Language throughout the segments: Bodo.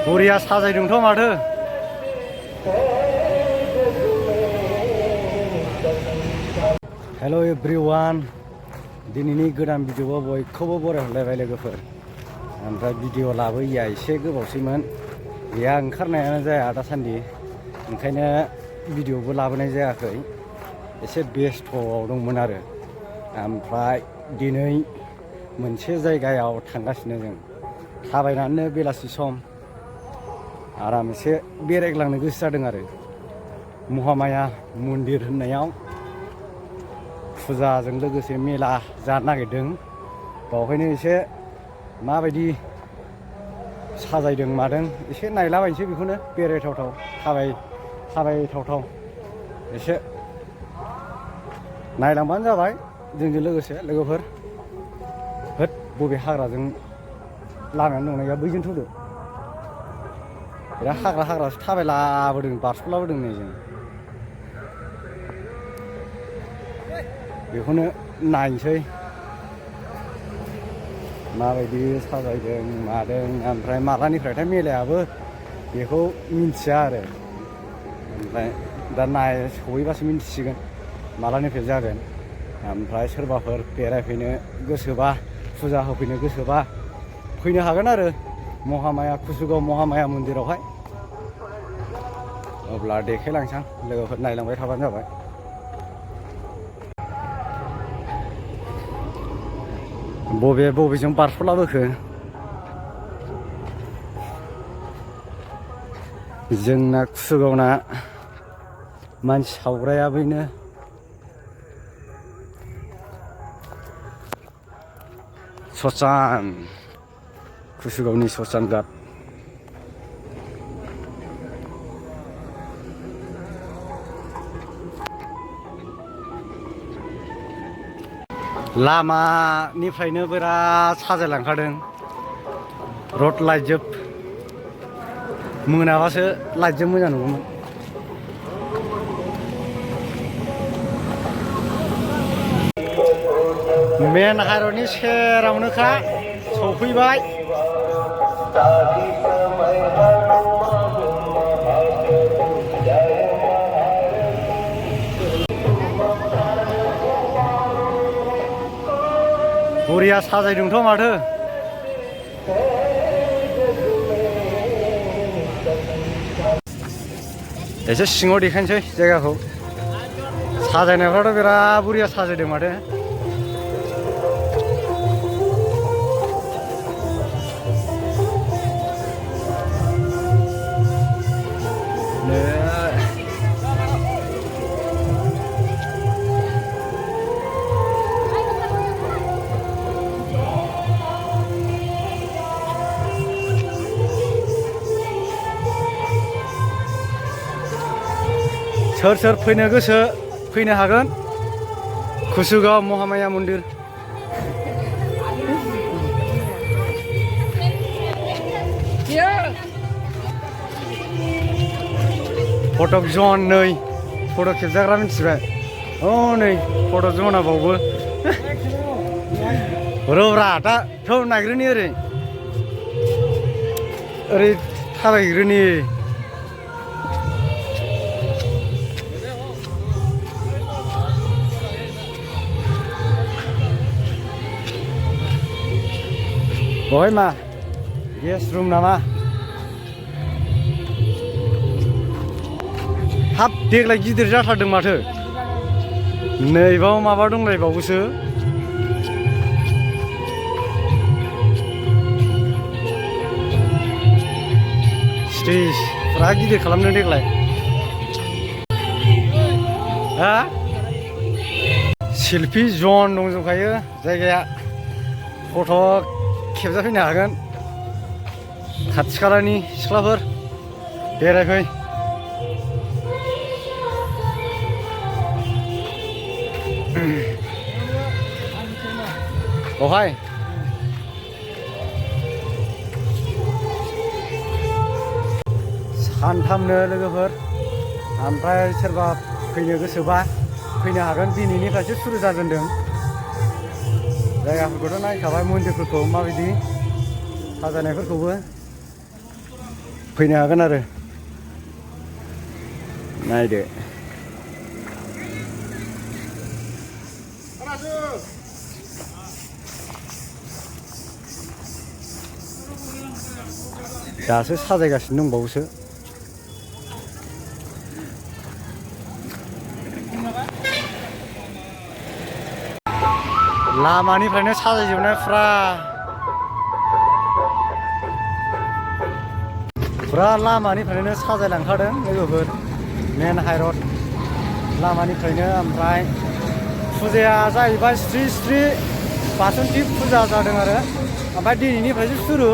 बरिया साजायदोंथ' माथो। हेल' एभ्रिवान, दिनैनि गोदान भिडिअ'आव बयखौबो बरायहरलायबाय लोगोफोर। ओमफ्राय भिडिअ' लाबोयैया एसे गोबावसैमोन, गैया ओंखारनायानो जाया दासान्दि, ओंखायनो भिडिअ'बो लाबोनाय जायाखै, एसे बेस्थ'आव दंमोन आरो। ओमफ्राय दिनै मोनसे जायगायाव थांगासिनो जों, थाबायनानैनो बेलासि सम आराम एसे बेरायग्लांनो गोसो जादों आरो। महामाया मन्दिर होननायाव फुजाजों लोगोसे मेला जानो नागिरदों, बावहायनो एसे माबायदि साजायदों मादों एसे नायलाबायनोसै, बेखौनो बेरायथावथाव थाबायथावथाव एसे नायलांबानो जाबाय जोंजों लोगोसे लोगोफोर। होद बबे हाग्राजों लामायानो दंना गैया, बैजों थौदो। बिराद हाग्रासो थाबायलाबोदों, बारस'लाबोदों नै जों, बेखौनो नायनोसै माबायदि साजायदों मादों, ओमफ्राय मालानिफ्रायथाय मेलायाबो बेखौ मिन्थिया आरो। ओमफ्राय दा सहैबासो मिन्थिसिगोन मालानिफ्राय जागोन। ओमफ्राय सोरबाफोर बेरायफैनो गोसोबा, फुजा होफैनो गोसोबा फैनो हागोन आरो महामाया कुसुगाव महामाया मन्दिरावहाय। अब्ला देखायलांसां लोगोफोर, नायलांबाय थाबानो जाबाय। बबेजों बारस'लाबोखो, जोंना कुसुगावना मानसि सावग्राया बैनो ससान, कुसुगावनि ससान घाट। लामानिफ्रायनो बिराद साजायलांखादों, रड लाइटजों, मोनाबासो लाइटजों मोजां नुगौमोन। मेन हाइरडनि सेरावनोखा, सफैबाय। बरिया साजायदोंथ' माथो। एसे सिङाव देखायनोसै जायगाखौ, साजायनायफ्राथ' बिराद बरिया साजायदों माथो। सोर फैनो गोसो फैनो हागोन, कुसुगाव महामाया मन्दिर। फटक जन, नै फट' खेबजाग्रा मिथिबाय। नै फट' जना बावबो रब्रा, दा थ' नायग्रोनि, ओरै थाबायग्रोनि। बहाय मा गेस्ट रुम नामा? हाब देग्लाय गिदिर जाथारदों माथो, नैबाव माबा दंलायबावोसो। स्टेज फुरा गिदिर खालामदों देग्लाय। हा सेल्फि जन दंजोबखायो, जायगाया फट' खेबजाफैनो हागोन। खाथि खालानि सिख्लाफोर बेरायफै। बहाय सानथामनो लोगोफोर, ओमफ्राय सोरबा फैनो गोसोबा फैनो हागोन। दिनैनिफ्रायसो सुरु जाजेनदों। जायगाफोरखौथ' नायखाबाय, मन्दिरफोरखौ माबायदि साजायनायफोरखौबो। फैनो हागोन आरो नायदो दासो साजायगासिनो दंबावोसो लामानिफ्रायनो साजायजोबनाय फुरा लामानिफ्रायनो साजायलांखादों लोगोफोर मेन हाइरड लामानिफ्रायनो ओमफ्राय फुजाया जाहैबाय स्रि स्रि बासन्ति फुजा जादों आरो ओमफ्राय दिनैनिफ्रायसो सुरु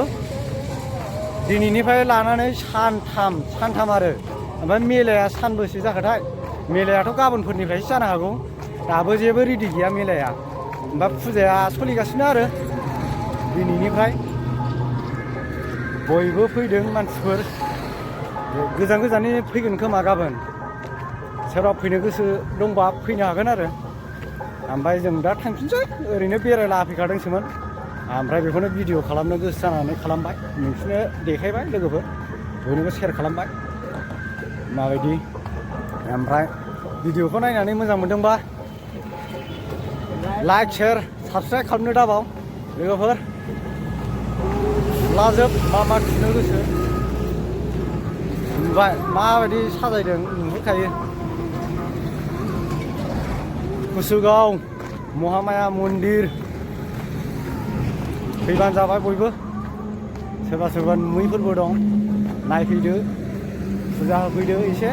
दिनैनिफ्राय लानानै सानथाम आरो ओमफ्राय मेलाया सानबेसे जाखोथाय मेलायाथ' गाबोनफोरनिफ्रायसो जानो हागौ दाबो जेबो रेडि गैया मेलाया ओमफ्राय फुजाया सोलिगासिनो आरो दिनैनिफ्राय बयबो फैदों मानसिफोर गोजान गोजाननि फैगोन खोमा गाबोन सोरबा फैनो गोसो दंबा फैनो हागोन आरो ओमफ्राय जों दा थांफिनसै ओरैनो बेरायला फैखादोंसोमोन ओमफ्राय बेखौनो भिडिअ खालामनो गोसो जानानै खालामबाय नोंसोरनो देखायबाय लोगोफोर बयनोबो सेयार खालामबाय माबायदि ओमफ्राय भिडिअखौ नायनानै मोजां मोनदोंबा लाइक शेयार साबसक्राइब खालामनो दाबाव लोगोफोर लाजोब मा थुनो गोसो नुबाय माबायदि साजायदों नुहुरखायो कुसुगाव महामाया मन्दिर फैबानो जाबाय बयबो सोरबा नुयैफोरबो दं नायफैदो फुजा होफैदो एसे